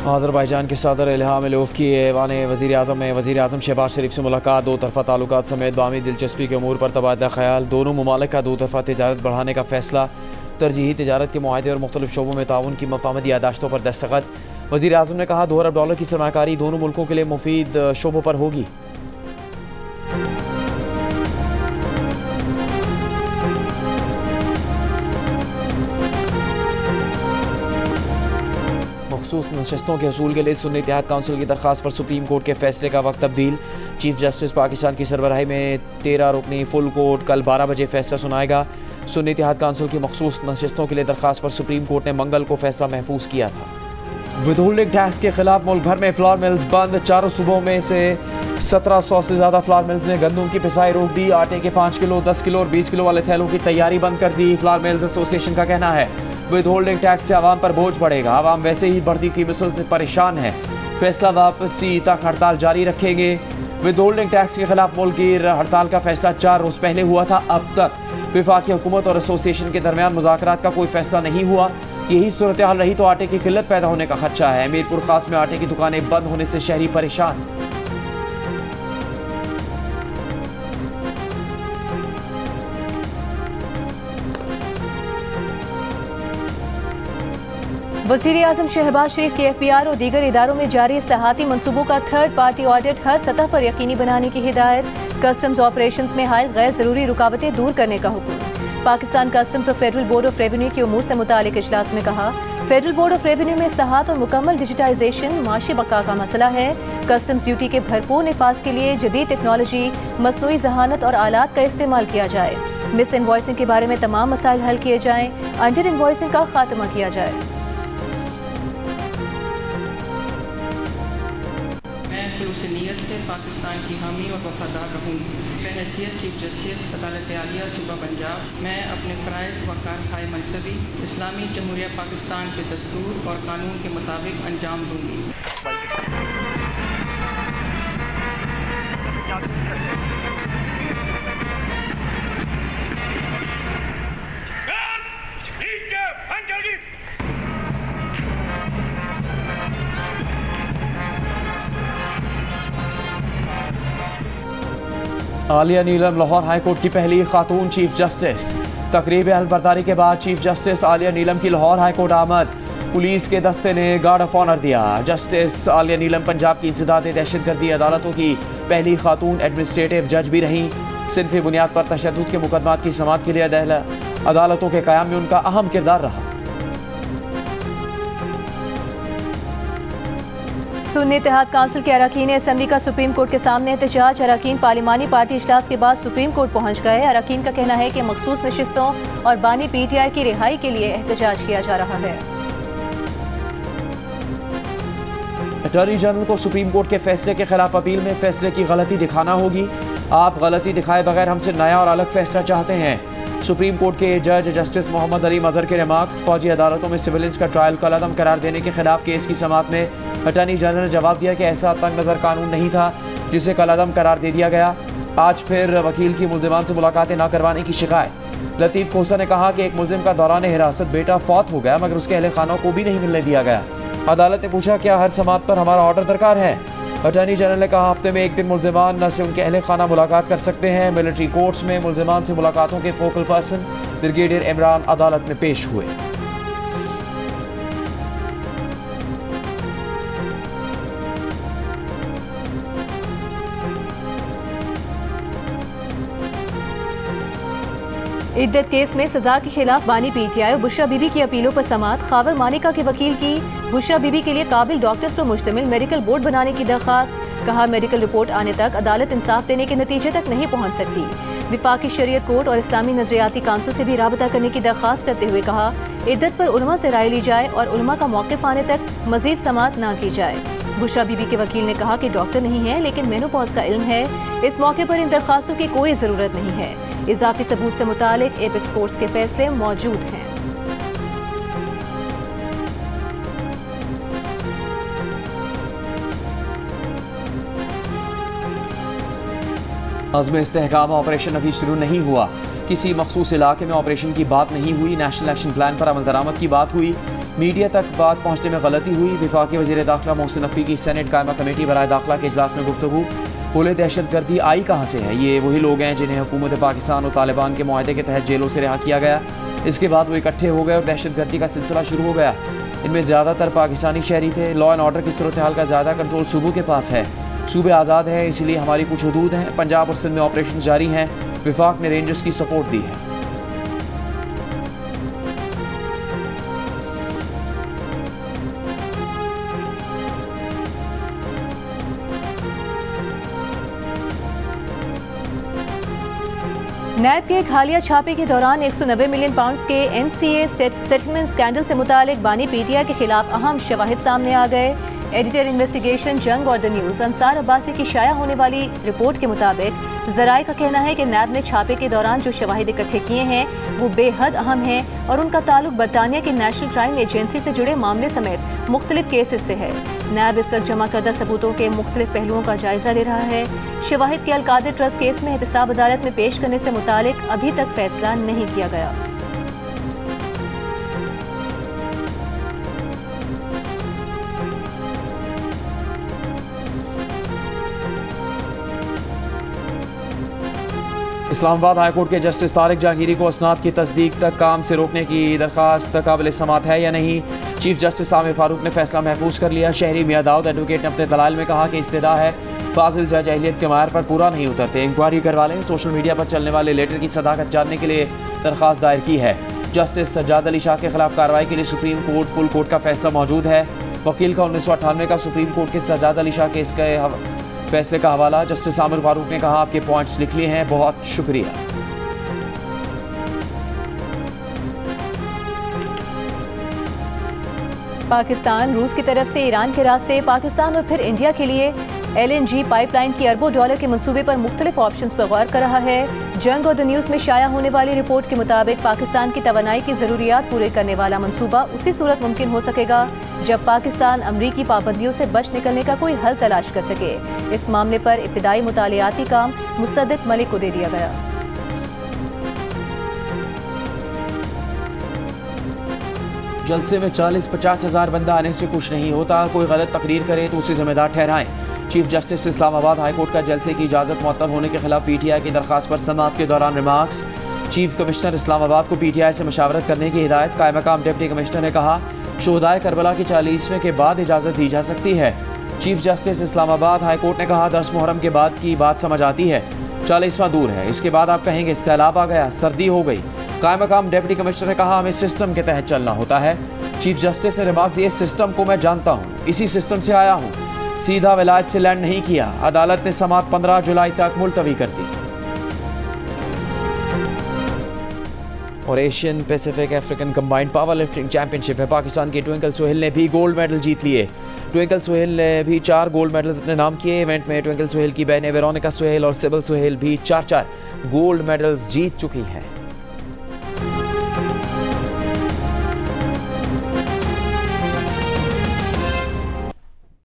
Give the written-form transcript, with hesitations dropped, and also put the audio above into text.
Azerbaijan के सदर इल्हाम अलीयव की ऐवान वज़ीर आज़म में वज़ीर आज़म शहबाज शरीफ से मुलाकात। दो तरफ़ा ताल्लुकात समेत बामी दिलचस्पी के अमूर पर तबादला ख्याल। दोनों ममालिक का दो तरफ़ा तिजारत बढ़ाने का फ़ैसला। तरजीही तिजारत के मुआहदे और मुख्तलिफ शोबों में ताउन की मफाहमती यादाश्तों पर दस्तखत। वज़ीर आज़म ने कहा $2 अरब की सरमाकारी दोनों मुल्कों के लिए मुफीद शोबों पर होगी। मखसूस नशस्तों के हसूल के लिए सुन्नी इत्तेहाद काउंसिल की दरख्वास्त पर सुप्रीम कोर्ट के फैसले का वक्त तब्दील। चीफ जस्टिस पाकिस्तान की सरबराही में 13 रुकनी फुल कोर्ट कल 12 बजे फैसला सुनाएगा। सुन्नी इत्तेहाद काउंसिल की मखसूस नशस्तों के लिए दरख्वास्त पर सुप्रीम कोर्ट ने मंगल को फैसला महफूज किया था। विदहोल्डिंग टैक्स के खिलाफ मुल्क भर में फ्लावर मिल्स बंद। 4 सूबों में से 1700 से ज़्यादा फ्लावर मिल्स ने गंदम की पिसाई रोक दी। आटे के 5 किलो, 10 किलो और 20 किलो वाले थैलों की तैयारी बंद कर दी। फ्लावर मिल्स एसोसिएशन का कहना है विदहोल्डिंग टैक्स से आवाम पर बोझ पड़ेगा। आवाम वैसे ही बढ़ती कीमतों से परेशान है। फैसला वापसी तक हड़ताल जारी रखेंगे। विदहोल्डिंग टैक्स के खिलाफ मुल्क हड़ताल का फैसला 4 रोज पहले हुआ था। अब तक वफाकी हुकूमत और एसोसिएशन के दरमियान मुज़ाकरात का कोई फैसला नहीं हुआ। यही सूरत हाल रही तो आटे की किल्लत पैदा होने का खदशा है। मीरपुर खास में आटे की दुकानें बंद होने से शहरी परेशान। वज़ीर आज़म शहबाज शरीफ के FPR और दीगर इदारों में जारी इस्लाहाती मनसूबों का थर्ड पार्टी ऑडिट हर सतह पर यकीनी बनाने की हिदायत। कस्टम्स ऑपरेशंस में हायल गैर ज़रूरी रुकावटें दूर करने का हुक्म। पाकिस्तान कस्टम्स और फेडरल बोर्ड ऑफ रेवेन्यू के उमूर से मुतालिक इजलास में कहा फेडरल बोर्ड ऑफ रेवेन्यू में इस्लाहात और मुकम्मल डिजिटाइजेशन माशी बका का मसला है। कस्टम्स ड्यूटी के भरपूर निफाज के लिए जदीद टेक्नोलॉजी, मसनूई जहानत और आलात का इस्तेमाल किया जाए। मिस इनवॉइसिंग के बारे में तमाम मसाइल हल किए जाएँ। अंडर इनवॉइसिंग का खात्मा किया जाए। नीयत से पाकिस्तान की हामी और वफादार रहूँगी। बहैसियत चीफ जस्टिस अदालत आलिया सूबा पंजाब मैं अपने फ़राइज़ व कारखाए मनसबी इस्लामी जमहूरिया पाकिस्तान के दस्तूर और कानून के मुताबिक अंजाम दूँगी। आलिया नीलम लाहौर हाई कोर्ट की पहली खातून चीफ जस्टिस। तकरीब अहलबरदारी के बाद चीफ जस्टिस आलिया नीलम की लाहौर हाई कोर्ट आमद। पुलिस के दस्ते ने गार्ड ऑफ ऑनर दिया। जस्टिस आलिया नीलम पंजाब की इंसदाद दहशतगर्दी अदालतों की पहली खातून एडमिनिस्ट्रेटिव जज भी रहीं। सिनफी बुनियाद पर तशद्दुद के मुकदमात की समाअत के लिए अदालतों के क़याम में उनका अहम किरदार रहा। सुन्नी इत्तेहाद काउंसिल के अरकान असम्बली का सुप्रीम कोर्ट के सामने एहतजाज। अरकान पार्लिमानी पार्टी इजलास के बाद सुप्रीम कोर्ट पहुंच गए। अरकान का कहना है कि मखसूस नशिस्तों और बानी PTI की रिहाई के लिए एहतजाज किया जा रहा है। अटॉर्नी जनरल को सुप्रीम कोर्ट के फैसले के खिलाफ अपील में फैसले की गलती दिखाना होगी। आप गलती दिखाए बगैर हमसे नया और अलग फैसला चाहते हैं। सुप्रीम कोर्ट के जज जस्टिस मोहम्मद अली मजहर के रिमार्क्स। फौजी अदालतों में सिविलियंस का ट्रायल कलअदम करार देने के खिलाफ केस की समाअत में अटॉर्नी जनरल ने जवाब दिया कि ऐसा तंग नज़र कानून नहीं था जिसे कलअदम करार दे दिया गया। आज फिर वकील की मुल्जिमान से मुलाकातें न करवाने की शिकायत। लतीफ़ खोसा ने कहा कि एक मुल्जिम का दौरान हिरासत बेटा फौत हो गया मगर उसके अहले खानों को भी नहीं मिलने दिया गया। अदालत ने पूछा क्या हर समाअत पर हमारा ऑर्डर दरकार है। अटॉर्नी जनरल ने कहा हफ्ते में एक दिन मुल्जिमान न से उनके अहले खाना मुलाकात कर सकते हैं। मिलिट्री कोर्ट्स में मुल्जिमान से मुलाकातों के फोकल पर्सन ब्रिगेडियर इमरान अदालत में पेश हुए। इद्दत केस में सजा के खिलाफ बानी PTI और बुशरा बीबी की अपीलों पर समाअत। खावर मानिका के वकील की बुशरा बीबी के लिए काबिल डॉक्टर्स पर मुश्तमिल मेडिकल बोर्ड बनाने की दरख्वास्त। कहा मेडिकल रिपोर्ट आने तक अदालत इंसाफ देने के नतीजे तक नहीं पहुंच सकती। विफाकी शरीयत कोर्ट और इस्लामी नजरियाती काउंसिल से भी राबता करने की दरख्वास्त करते हुए कहा इद्दत पर उलमा से राय ली जाए और उलमा का मौक़िफ़ आने तक मजीद समाअत न की जाए। बुशरा बीबी के वकील ने कहा कि डॉक्टर नहीं है लेकिन मेनोपॉज का इल्म है। इस मौके पर इन दरख्वास्तों की कोई ज़रूरत नहीं है। इजाफी सबूत से मुतालिक एपेक्स कोर्ट्स के फैसले मौजूद हैं। आज़म इस्तेहकाम ऑपरेशन अभी शुरू नहीं हुआ। किसी मखसूस इलाके में ऑपरेशन की बात नहीं हुई। नेशनल एक्शन प्लान पर अमल दरामद की बात हुई। मीडिया तक बात पहुँचने में गलती हुई। वफाकी वज़ीर दाखिला मोहसिन नकवी की सेनेट कायमा कमेटी बराए दाखिला के इजलास में गुफ्तगू। बोले दहशतगर्दी आई कहाँ से है? ये वही लोग हैं जिन्हें हुकूमत पाकिस्तान और तालिबान के मुआहदे के तहत जेलों से रिहा किया गया। इसके बाद वो इकट्ठे हो गए और दहशतगर्दी का सिलसिला शुरू हो गया। इनमें ज़्यादातर पाकिस्तानी शहरी थे। लॉ एंड ऑर्डर की सूरत हाल का ज़्यादा कंट्रोल सूबों के पास है। सूबे आज़ाद हैं, इसलिए हमारी कुछ हदूद हैं। पंजाब और सिंध में ऑपरेशन जारी हैं। विफाक ने रेंजर्स की सपोर्ट दी है। नैब के एक हालिया छापे के दौरान 190 मिलियन पाउंड्स के NCA सेटलमेंट स्कैंडल से मुतालिक बानी PTI के खिलाफ अहम शवाहिद सामने आ गए। एडिटर इन्वेस्टिगेशन जंग और द न्यूज़ अंसार अब्बासी की शाया होने वाली रिपोर्ट के मुताबिक ज़राए का कहना है कि नैब ने छापे के दौरान जो शवाहिद इकट्ठे किए हैं वो बेहद अहम हैं और उनका ताल्लुक बरतानिया की नेशनल क्राइम एजेंसी से जुड़े मामले समेत मुख्तलिफ केसेस से है। नैब इस वक्त जमा करदा सबूतों के मुख्तलिफ पहलुओं का जायजा ले रहा है। शवाहिद के अलकादर ट्रस्ट केस में एहतसाब अदालत में पेश करने से मुतालिक अभी तक फैसला नहीं किया गया। इस्लामाबाद हाई कोर्ट के जस्टिस तारिक जहांगीरी को असनाद की तस्दीक तक काम से रोकने की दरख्वास्त काबिल समात है या नहीं? चीफ जस्टिस आमिर फारूक ने फैसला महफूज कर लिया। शहरी मियां दाऊद एडवोकेट ने अपने दलाल में कहा कि इस्तेदा है, फाजिल जज अहलियत के मायर पर पूरा नहीं उतरते, इंक्वायरी करवा लें। सोशल मीडिया पर चलने वाले लेटर की सदाकत जानने के लिए दरख्वास्त दायर की है। जस्टिस सज्जाद अली शाह के खिलाफ कार्रवाई के लिए सुप्रीम कोर्ट फुल कोर्ट का फैसला मौजूद है। वकील का 1998 का सुप्रीम कोर्ट के सज्जाद अली शाह केस के फैसले का हवाला। जस्टिस आमिर फारूक ने कहा, आपके पॉइंट्स लिख लिए हैं, बहुत शुक्रिया। पाकिस्तान रूस की तरफ से ईरान के रास्ते पाकिस्तान और फिर इंडिया के लिए LNG पाइपलाइन की अरबों डॉलर के मंसूबे पर मुख्तलिफ ऑप्शंस पर गौर कर रहा है। जंग और द न्यूज़ में शाया होने वाली रिपोर्ट के मुताबिक पाकिस्तान की तवानाई की ज़रूरियात पूरे करने वाला मंसूबा उसी सूरत मुमकिन हो सकेगा जब पाकिस्तान अमरीकी पाबंदियों से बच निकलने का कोई हल तलाश कर सके। इस मामले पर इब्तिदाई मुतालियाती काम मुसद्दिक मलिक को दे दिया गया। जलसे में 40-50 हज़ार बंदा आने से कुछ नहीं होता। कोई गलत तकरीर करे तो उसे जिम्मेदार ठहराएं। Chief justice Islamabad high court का जलसे की इजाज़त मुअत्तल होने के खिलाफ PTI की दरख्वास्त पर समाअत के दौरान रिमार्क्स। चीफ कमिश्नर इस्लामाबाद को PTI से मशावरत करने की हिदायत। कायम मकाम डिप्टी कमिश्नर ने कहा, शुहदाए करबला की 40वें के बाद इजाज़त दी जा सकती है। Chief justice Islamabad high court ने कहा, 10 मुहर्रम के बाद की बात समझ आती है, 40वां दूर है, इसके बाद आप कहेंगे सैलाब आ गया, सर्दी हो गई। कायम मकाम डिप्टी कमिश्नर ने कहा, हमें सिस्टम के तहत चलना होता है। चीफ जस्टिस ने रिमार्क दिए, सिस्टम को मैं जानता हूँ, इसी सिस्टम से आया हूँ, सीधा विलायत से लैंड नहीं किया। अदालत ने समाअत 15 जुलाई तक मुलतवी कर दी। और Asian Pacific African combined power lifting championship में पाकिस्तान के ट्विंकल सोहेल ने भी गोल्ड मेडल जीत लिए। ट्विंकल सोहेल ने भी 4 गोल्ड मेडल्स अपने नाम किए। इवेंट में ट्विंकल सोहेल की बहनें वेरोनिका सोहेल और सिबल सोहेल भी 4-4 गोल्ड मेडल्स जीत चुकी हैं।